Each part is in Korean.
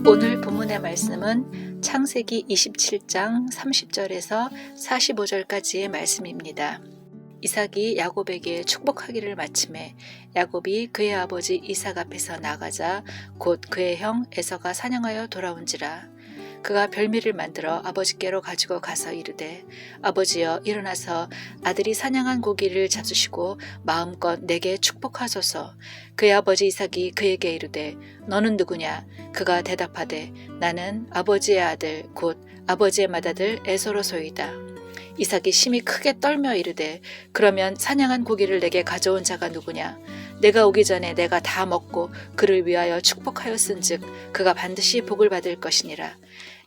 오늘 본문의 말씀은 창세기 27장 30절에서 45절까지의 말씀입니다. 이삭이 야곱에게 축복하기를 마침에 야곱이 그의 아버지 이삭 앞에서 나가자 곧 그의 형 에서가 사냥하여 돌아온지라. 그가 별미를 만들어 아버지께로 가지고 가서 이르되 아버지여 일어나서 아들이 사냥한 고기를 잡수시고 마음껏 내게 축복하소서. 그의 아버지 이삭이 그에게 이르되 너는 누구냐? 그가 대답하되 나는 아버지의 아들 곧 아버지의 맏아들 에서로소이다. 이삭이 심히 크게 떨며 이르되 그러면 사냥한 고기를 내게 가져온 자가 누구냐? 내가 오기 전에 내가 다 먹고 그를 위하여 축복하였은즉 그가 반드시 복을 받을 것이니라.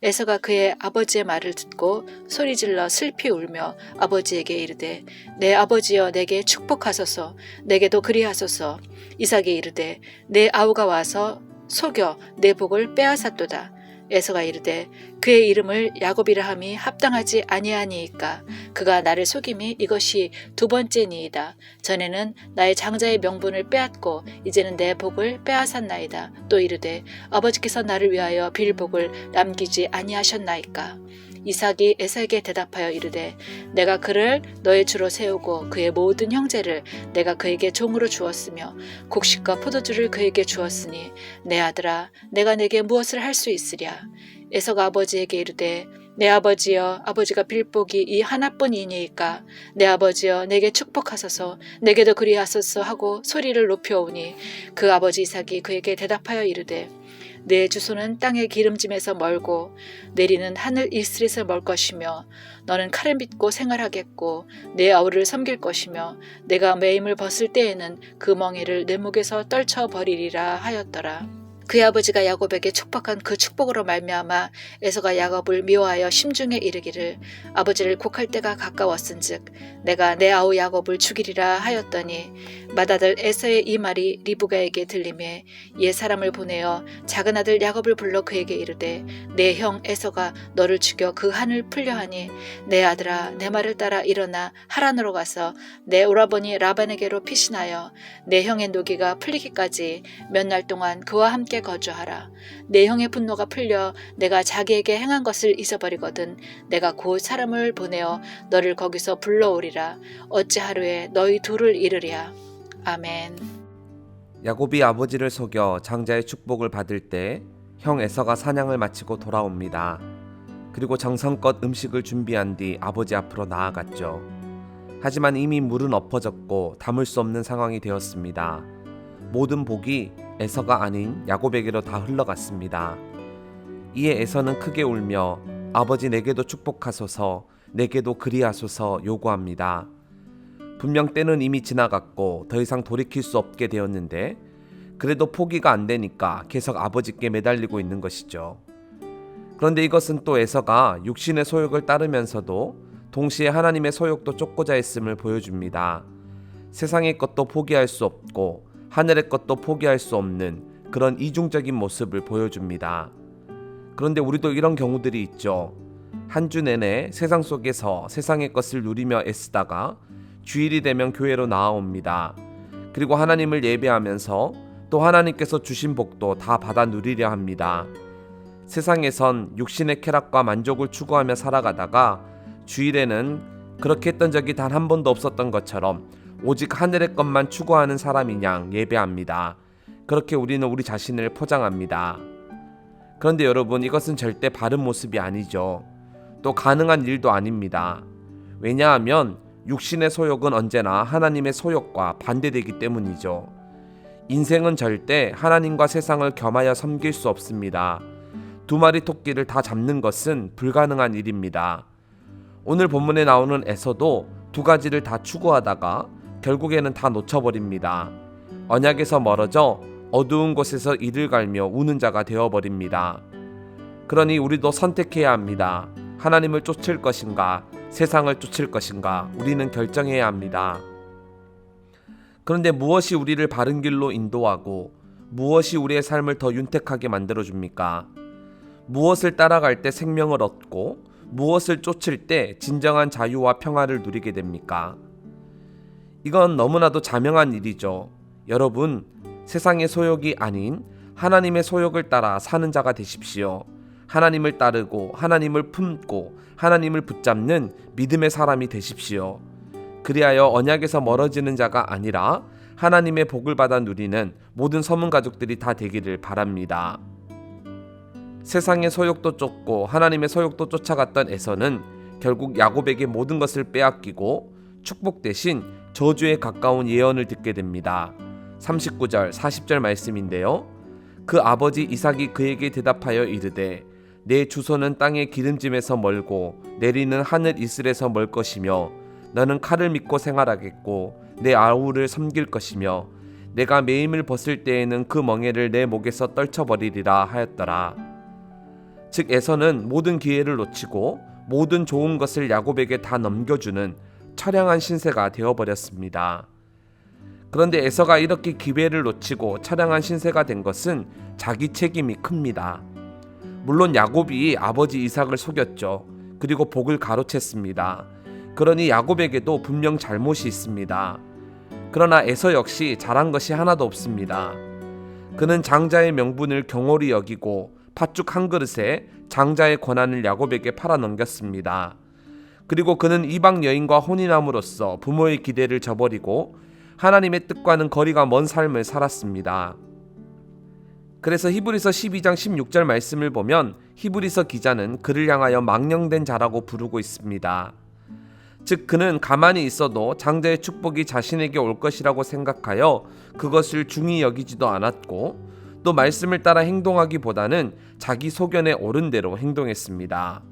에서가 그의 아버지의 말을 듣고 소리질러 슬피 울며 아버지에게 이르되 내 아버지여 내게 축복하소서. 내게도 그리하소서. 이삭이 이르되 내 아우가 와서 속여 내 복을 빼앗았도다. 에서가 이르되 그의 이름을 야곱이라 함이 합당하지 아니하니이까. 그가 나를 속임이 이것이 두 번째니이다. 전에는 나의 장자의 명분을 빼앗고 이제는 내 복을 빼앗았나이다. 또 이르되 아버지께서 나를 위하여 빌 복을 남기지 아니하셨나이까. 이삭이 에서에게 대답하여 이르되 내가 그를 너의 주로 세우고 그의 모든 형제를 내가 그에게 종으로 주었으며 곡식과 포도주를 그에게 주었으니 내 아들아 내가 내게 무엇을 할 수 있으랴. 에서가 아버지에게 이르되 내 아버지여 아버지가 빌 복이 이 하나뿐이니이까. 내 아버지여 내게 축복하소서. 내게도 그리하소서 하고 소리를 높여오니 그 아버지 이삭이 그에게 대답하여 이르되 내 주소는 땅의 기름짐에서 멀고 내리는 하늘 이슬에서 멀 것이며 너는 칼을 믿고 생활하겠고 내 아우를 섬길 것이며 내가 매임을 벗을 때에는 그 멍에를 내 목에서 떨쳐버리리라 하였더라. 그의 아버지가 야곱에게 축복한 그 축복으로 말미암아 에서가 야곱을 미워하여 심중에 이르기를 아버지를 곡할 때가 가까웠은즉 내가 내 아우 야곱을 죽이리라 하였더니 맏아들 에서의 이 말이 리브가에게 들리매 옛 사람을 보내어 작은 아들 야곱을 불러 그에게 이르되 내 형 에서가 너를 죽여 그 한을 풀려하니 내 아들아 내 말을 따라 일어나 하란으로 가서 내 오라버니 라반에게로 피신하여 내 형의 노기가 풀리기까지 몇 날 동안 그와 함께 거주하라. 내 형의 분노가 풀려 내가 자기에게 행한 것을 잊어버리거든 내가 곧 사람을 보내어 너를 거기서 불러오리라. 어찌 하루에 너희 둘을 이르랴. 아멘. 야곱이 아버지를 속여 장자의 축복을 받을 때 형 에서가 사냥을 마치고 돌아옵니다. 그리고 정성껏 음식을 준비한 뒤 아버지 앞으로 나아갔죠. 하지만 이미 물은 엎어졌고 담을 수 없는 상황이 되었습니다. 모든 복이 에서가 아닌 야곱에게로 다 흘러갔습니다. 이에 에서는 크게 울며 아버지 내게도 축복하소서, 내게도 그리하소서 요구합니다. 분명 때는 이미 지나갔고 더 이상 돌이킬 수 없게 되었는데 그래도 포기가 안 되니까 계속 아버지께 매달리고 있는 것이죠. 그런데 이것은 또 에서가 육신의 소욕을 따르면서도 동시에 하나님의 소욕도 쫓고자 했음을 보여줍니다. 세상의 것도 포기할 수 없고 하늘의 것도 포기할 수 없는 그런 이중적인 모습을 보여줍니다. 그런데 우리도 이런 경우들이 있죠. 한 주 내내 세상 속에서 세상의 것을 누리며 애쓰다가 주일이 되면 교회로 나아옵니다. 그리고 하나님을 예배하면서 또 하나님께서 주신 복도 다 받아 누리려 합니다. 세상에선 육신의 쾌락과 만족을 추구하며 살아가다가 주일에는 그렇게 했던 적이 단 한 번도 없었던 것처럼 오직 하늘의 것만 추구하는 사람인 양 예배합니다. 그렇게 우리는 우리 자신을 포장합니다. 그런데 여러분, 이것은 절대 바른 모습이 아니죠. 또 가능한 일도 아닙니다. 왜냐하면 육신의 소욕은 언제나 하나님의 소욕과 반대되기 때문이죠. 인생은 절대 하나님과 세상을 겸하여 섬길 수 없습니다. 두 마리 토끼를 다 잡는 것은 불가능한 일입니다. 오늘 본문에 나오는 에서도 두 가지를 다 추구하다가 결국에는 다 놓쳐버립니다. 언약에서 멀어져 어두운 곳에서 이를 갈며 우는 자가 되어버립니다. 그러니 우리도 선택해야 합니다. 하나님을 쫓을 것인가, 세상을 쫓을 것인가, 우리는 결정해야 합니다. 그런데 무엇이 우리를 바른 길로 인도하고 무엇이 우리의 삶을 더 윤택하게 만들어줍니까? 무엇을 따라갈 때 생명을 얻고 무엇을 쫓을 때 진정한 자유와 평화를 누리게 됩니까? 이건 너무나도 자명한 일이죠. 여러분, 세상의 소욕이 아닌 하나님의 소욕을 따라 사는 자가 되십시오. 하나님을 따르고 하나님을 품고 하나님을 붙잡는 믿음의 사람이 되십시오. 그리하여 언약에서 멀어지는 자가 아니라 하나님의 복을 받아 누리는 모든 서문 가족들이 다 되기를 바랍니다. 세상의 소욕도 쫓고 하나님의 소욕도 쫓아갔던 에서는 결국 야곱에게 모든 것을 빼앗기고 축복 대신 저주에 가까운 예언을 듣게 됩니다. 39절 40절 말씀인데요. 그 아버지 이삭이 그에게 대답하여 이르되 내 주소는 땅의 기름짐에서 멀고 내리는 하늘 이슬에서 멀 것이며 너는 칼을 믿고 생활하겠고 내 아우를 섬길 것이며 내가 매임을 벗을 때에는 그 멍에를 내 목에서 떨쳐버리리라 하였더라. 즉 에서는 모든 기회를 놓치고 모든 좋은 것을 야곱에게 다 넘겨주는 처량한 신세가 되어버렸습니다. 그런데 에서가 이렇게 기회를 놓치고 처량한 신세가 된 것은 자기 책임이 큽니다. 물론 야곱이 아버지 이삭을 속였죠. 그리고 복을 가로챘습니다. 그러니 야곱에게도 분명 잘못이 있습니다. 그러나 에서 역시 잘한 것이 하나도 없습니다. 그는 장자의 명분을 경홀히 여기고 팥죽 한 그릇에 장자의 권한을 야곱에게 팔아넘겼습니다. 그리고 그는 이방 여인과 혼인함으로써 부모의 기대를 저버리고 하나님의 뜻과는 거리가 먼 삶을 살았습니다. 그래서 히브리서 12장 16절 말씀을 보면 히브리서 기자는 그를 향하여 망령된 자라고 부르고 있습니다. 즉 그는 가만히 있어도 장자의 축복이 자신에게 올 것이라고 생각하여 그것을 중히 여기지도 않았고 또 말씀을 따라 행동하기보다는 자기 소견에 옳은 대로 행동했습니다.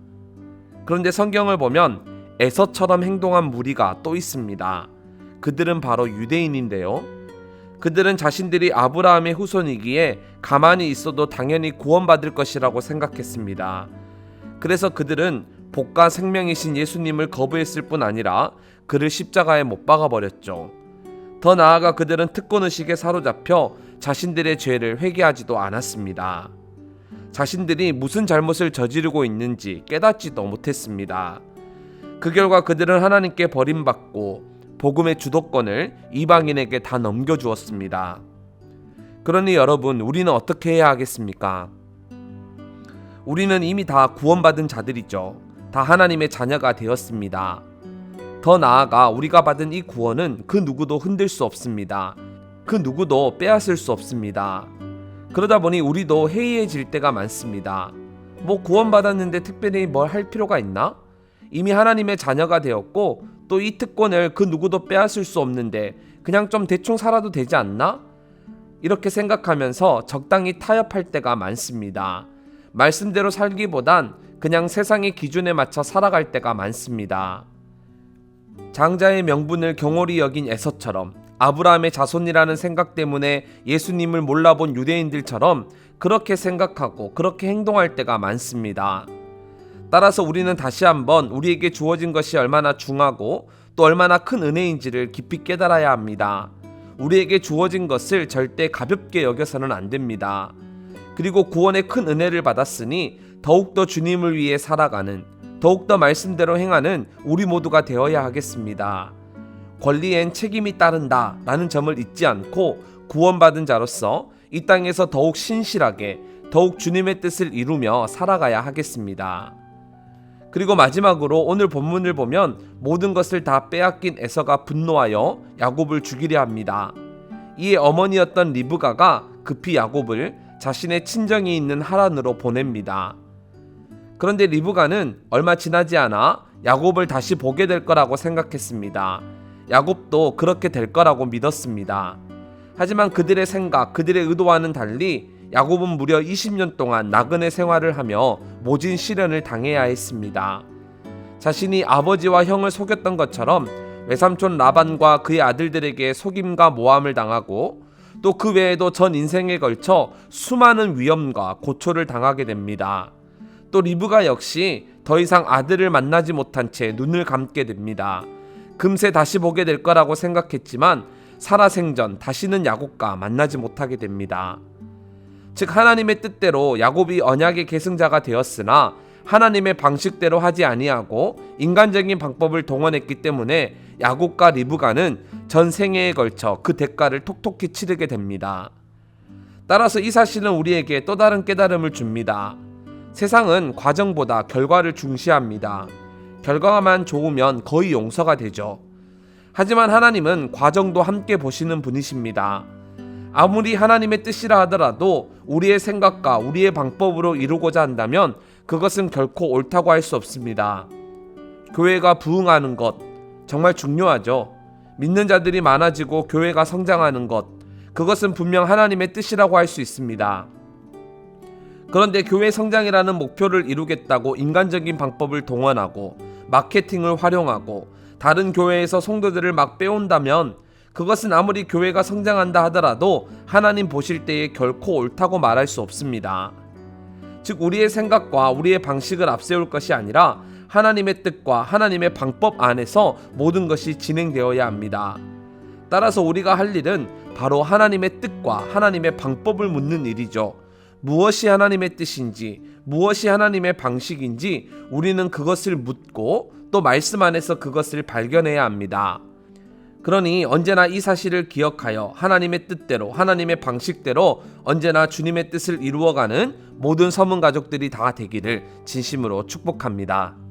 그런데 성경을 보면 에서처럼 행동한 무리가 또 있습니다. 그들은 바로 유대인인데요. 그들은 자신들이 아브라함의 후손이기에 가만히 있어도 당연히 구원받을 것이라고 생각했습니다. 그래서 그들은 복과 생명이신 예수님을 거부했을 뿐 아니라 그를 십자가에 못 박아버렸죠. 더 나아가 그들은 특권의식에 사로잡혀 자신들의 죄를 회개하지도 않았습니다. 자신들이 무슨 잘못을 저지르고 있는지 깨닫지도 못했습니다. 그 결과 그들은 하나님께 버림받고 복음의 주도권을 이방인에게 다 넘겨주었습니다. 그러니 여러분, 우리는 어떻게 해야 하겠습니까? 우리는 이미 다 구원받은 자들이죠. 다 하나님의 자녀가 되었습니다. 더 나아가 우리가 받은 이 구원은 그 누구도 흔들 수 없습니다. 그 누구도 빼앗을 수 없습니다. 그러다 보니 우리도 해이해질 때가 많습니다. 뭐 구원받았는데 특별히 뭘 할 필요가 있나? 이미 하나님의 자녀가 되었고 또 이 특권을 그 누구도 빼앗을 수 없는데 그냥 좀 대충 살아도 되지 않나? 이렇게 생각하면서 적당히 타협할 때가 많습니다. 말씀대로 살기보단 그냥 세상의 기준에 맞춰 살아갈 때가 많습니다. 장자의 명분을 경홀히 여긴 에서처럼 아브라함의 자손이라는 생각 때문에 예수님을 몰라본 유대인들처럼 그렇게 생각하고 그렇게 행동할 때가 많습니다. 따라서 우리는 다시 한번 우리에게 주어진 것이 얼마나 중하고 또 얼마나 큰 은혜인지를 깊이 깨달아야 합니다. 우리에게 주어진 것을 절대 가볍게 여겨서는 안 됩니다. 그리고 구원의 큰 은혜를 받았으니 더욱더 주님을 위해 살아가는, 더욱더 말씀대로 행하는 우리 모두가 되어야 하겠습니다. 권리엔 책임이 따른다 라는 점을 잊지 않고 구원받은 자로서 이 땅에서 더욱 신실하게 더욱 주님의 뜻을 이루며 살아가야 하겠습니다. 그리고 마지막으로 오늘 본문을 보면 모든 것을 다 빼앗긴 에서가 분노하여 야곱을 죽이려 합니다. 이에 어머니였던 리브가가 급히 야곱을 자신의 친정이 있는 하란으로 보냅니다. 그런데 리브가는 얼마 지나지 않아 야곱을 다시 보게 될 거라고 생각했습니다. 야곱도 그렇게 될 거라고 믿었습니다. 하지만 그들의 생각, 그들의 의도와는 달리 야곱은 무려 20년 동안 나그네 생활을 하며 모진 시련을 당해야 했습니다. 자신이 아버지와 형을 속였던 것처럼 외삼촌 라반과 그의 아들들에게 속임과 모함을 당하고 또 그 외에도 전 인생에 걸쳐 수많은 위험과 고초를 당하게 됩니다. 또 리브가 역시 더 이상 아들을 만나지 못한 채 눈을 감게 됩니다. 금세 다시 보게 될 거라고 생각했지만 살아생전 다시는 야곱과 만나지 못하게 됩니다. 즉 하나님의 뜻대로 야곱이 언약의 계승자가 되었으나 하나님의 방식대로 하지 아니하고 인간적인 방법을 동원했기 때문에 야곱과 리브가는 전 생애에 걸쳐 그 대가를 톡톡히 치르게 됩니다. 따라서 이 사실은 우리에게 또 다른 깨달음을 줍니다. 세상은 과정보다 결과를 중시합니다. 결과만 좋으면 거의 용서가 되죠. 하지만 하나님은 과정도 함께 보시는 분이십니다. 아무리 하나님의 뜻이라 하더라도 우리의 생각과 우리의 방법으로 이루고자 한다면 그것은 결코 옳다고 할 수 없습니다. 교회가 부흥하는 것 정말 중요하죠. 믿는 자들이 많아지고 교회가 성장하는 것, 그것은 분명 하나님의 뜻이라고 할 수 있습니다. 그런데 교회 성장이라는 목표를 이루겠다고 인간적인 방법을 동원하고 마케팅을 활용하고 다른 교회에서 성도들을 막 빼온다면 그것은 아무리 교회가 성장한다 하더라도 하나님 보실 때에 결코 옳다고 말할 수 없습니다. 즉 우리의 생각과 우리의 방식을 앞세울 것이 아니라 하나님의 뜻과 하나님의 방법 안에서 모든 것이 진행되어야 합니다. 따라서 우리가 할 일은 바로 하나님의 뜻과 하나님의 방법을 묻는 일이죠. 무엇이 하나님의 뜻인지, 무엇이 하나님의 방식인지 우리는 그것을 묻고 또 말씀 안에서 그것을 발견해야 합니다. 그러니 언제나 이 사실을 기억하여 하나님의 뜻대로, 하나님의 방식대로 언제나 주님의 뜻을 이루어가는 모든 서문 가족들이 다 되기를 진심으로 축복합니다.